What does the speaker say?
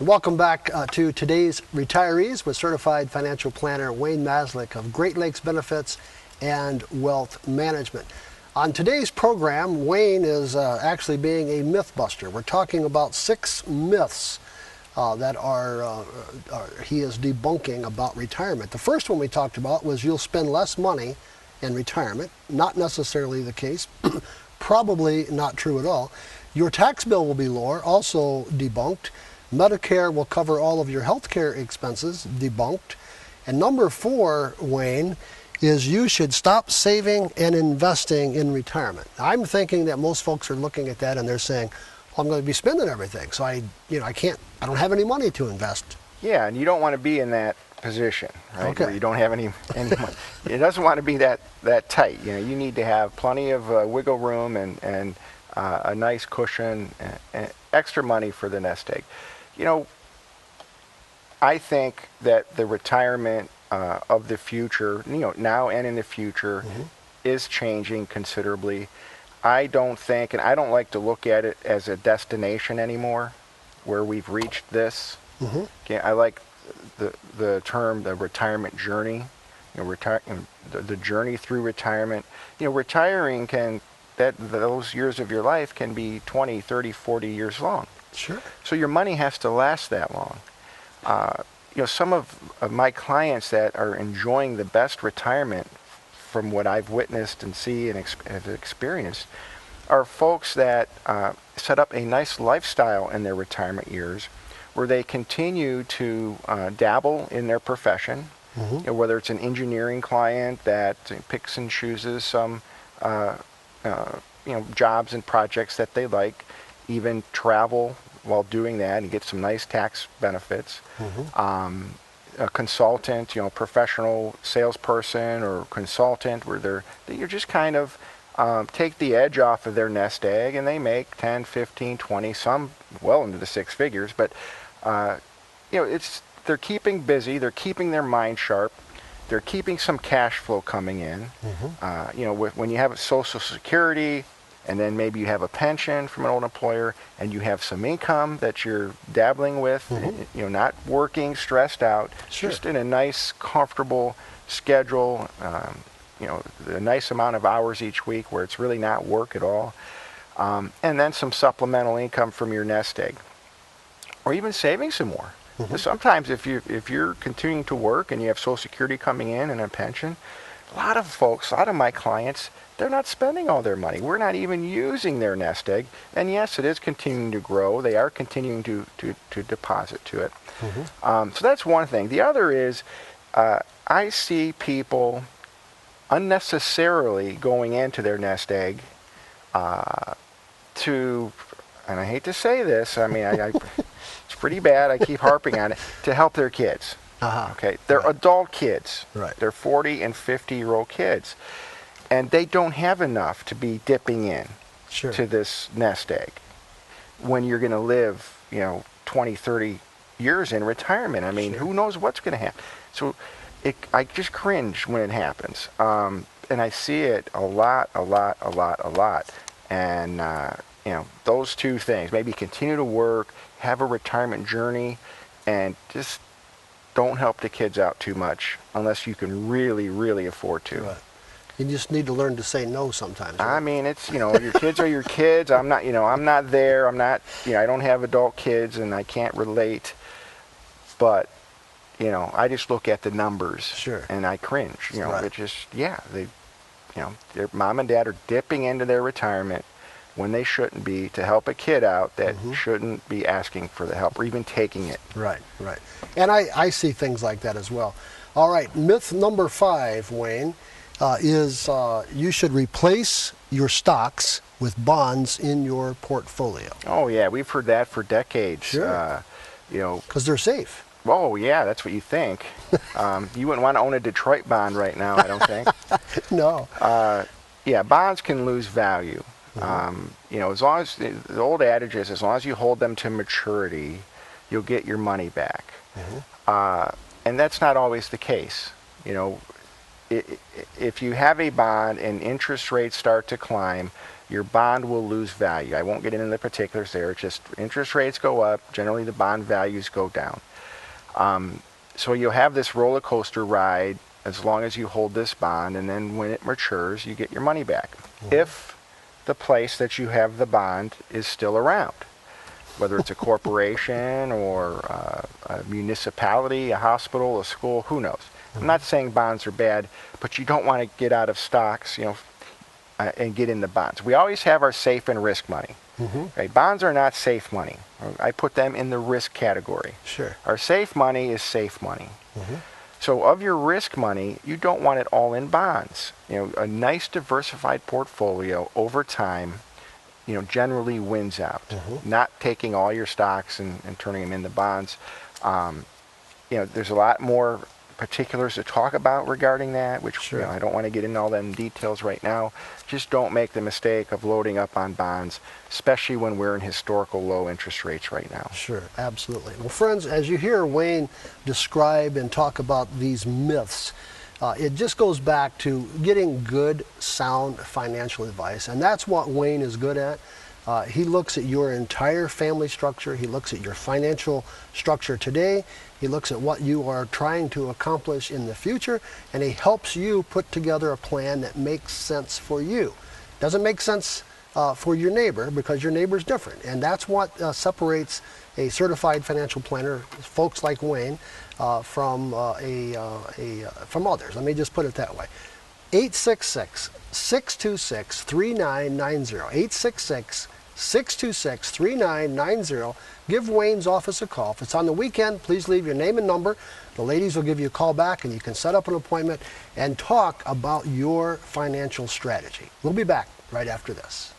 Welcome back to today's Retirees with certified financial planner Wayne Maslick of Great Lakes Benefits and Wealth Management. On today's program, Wayne is actually being a myth buster. We're talking about 6 myths that he is debunking about retirement. The first one we talked about was you'll spend less money in retirement. Not necessarily the case. Probably not true at all. Your tax bill will be lower, also debunked. Medicare will cover all of your health care expenses, debunked. And number 4, Wayne, is you should stop saving and investing in retirement. I'm thinking that most folks are looking at that and they're saying, well, I'm going to be spending everything, so I don't have any money to invest. Yeah, and you don't want to be in that position, right? Okay. Where you don't have any money. It doesn't want to be that tight. You need to have plenty of wiggle room and a nice cushion and extra money for the nest egg. I think that the retirement of the future, now and in the future, is changing considerably. I don't think, and I don't like to look at it as a destination anymore, where we've reached this. Okay, I like the term, the retirement journey, the journey through retirement. Retiring those years of your life can be 20, 30, 40 years long. Sure. So your money has to last that long. Some of my clients that are enjoying the best retirement from what I've witnessed and see and have experienced are folks that set up a nice lifestyle in their retirement years where they continue to dabble in their profession, whether it's an engineering client that picks and chooses some jobs and projects that they like, even travel while doing that and get some nice tax benefits. A consultant, professional salesperson or consultant, where you're just kind of take the edge off of their nest egg, and they make 10, 15, 20, some well into the 6 figures. But they're keeping busy, they're keeping their mind sharp, they're keeping some cash flow coming in. When you have a Social Security, and then maybe you have a pension from an old employer, and you have some income that you're dabbling with, not working, stressed out, just in a nice, comfortable schedule, a nice amount of hours each week where it's really not work at all, and then some supplemental income from your nest egg, or even saving some more. Sometimes if you're continuing to work and you have Social Security coming in and a pension, a lot of my clients, they're not spending all their money. We're not even using their nest egg. And yes, it is continuing to grow. They are continuing to deposit to it. So that's one thing. The other is I see people unnecessarily going into their nest egg and I hate to say this, I mean, it's pretty bad, I keep harping on it, to help their kids. Okay, they're adult kids. Right. They're 40 and 50-year-old kids. And they don't have enough to be dipping in to this nest egg when you're going to live, 20, 30 years in retirement. I mean, who knows what's going to happen? So I just cringe when it happens. And I see it a lot. And, those two things, maybe continue to work, have a retirement journey, and just don't help the kids out too much unless you can really, really afford to. Right. You just need to learn to say no sometimes. Right? I mean, it's, your kids are your kids. I'm not there. I don't have adult kids and I can't relate. But, I just look at the numbers and I cringe. It just, their mom and dad are dipping into their retirement when they shouldn't be to help a kid out that shouldn't be asking for the help or even taking it. Right. And I see things like that as well. All right, myth number 5, Wayne, is you should replace your stocks with bonds in your portfolio. Oh, yeah, we've heard that for decades. Sure. Because they're safe. Oh, yeah, that's what you think. You wouldn't want to own a Detroit bond right now, I don't think. No. Bonds can lose value. As long as the old adage is, as long as you hold them to maturity, you'll get your money back. And that's not always the case. If you have a bond and interest rates start to climb, your bond will lose value. I won't get into the particulars there. It's just interest rates go up. Generally, the bond values go down. So you'll have this roller coaster ride as long as you hold this bond, and then when it matures, you get your money back. If the place that you have the bond is still around, whether it's a corporation or a municipality, a hospital, a school, who knows? I'm not saying bonds are bad, but you don't want to get out of stocks, and get into bonds. We always have our safe and risk money. Right? Bonds are not safe money. I put them in the risk category. Sure. Our safe money is safe money. So of your risk money, you don't want it all in bonds. A nice diversified portfolio over time, generally wins out. Not taking all your stocks and turning them into bonds. There's a lot more particulars to talk about regarding that, which Sure. I don't want to get into all them details right now. Just don't make the mistake of loading up on bonds, especially when we're in historical low interest rates right now. Sure, absolutely. Well, friends, as you hear Wayne describe and talk about these myths, it just goes back to getting good, sound financial advice, and that's what Wayne is good at. He looks at your entire family structure. He looks at your financial structure today. He looks at what you are trying to accomplish in the future, and he helps you put together a plan that makes sense for you. Doesn't make sense for your neighbor, because your neighbor's different, and that's what separates a certified financial planner, folks like Wayne, from others. Let me just put it that way. 866-626-3990. 866-626-3990. Give Wayne's office a call. If it's on the weekend, please leave your name and number. The ladies will give you a call back, and you can set up an appointment and talk about your financial strategy. We'll be back right after this.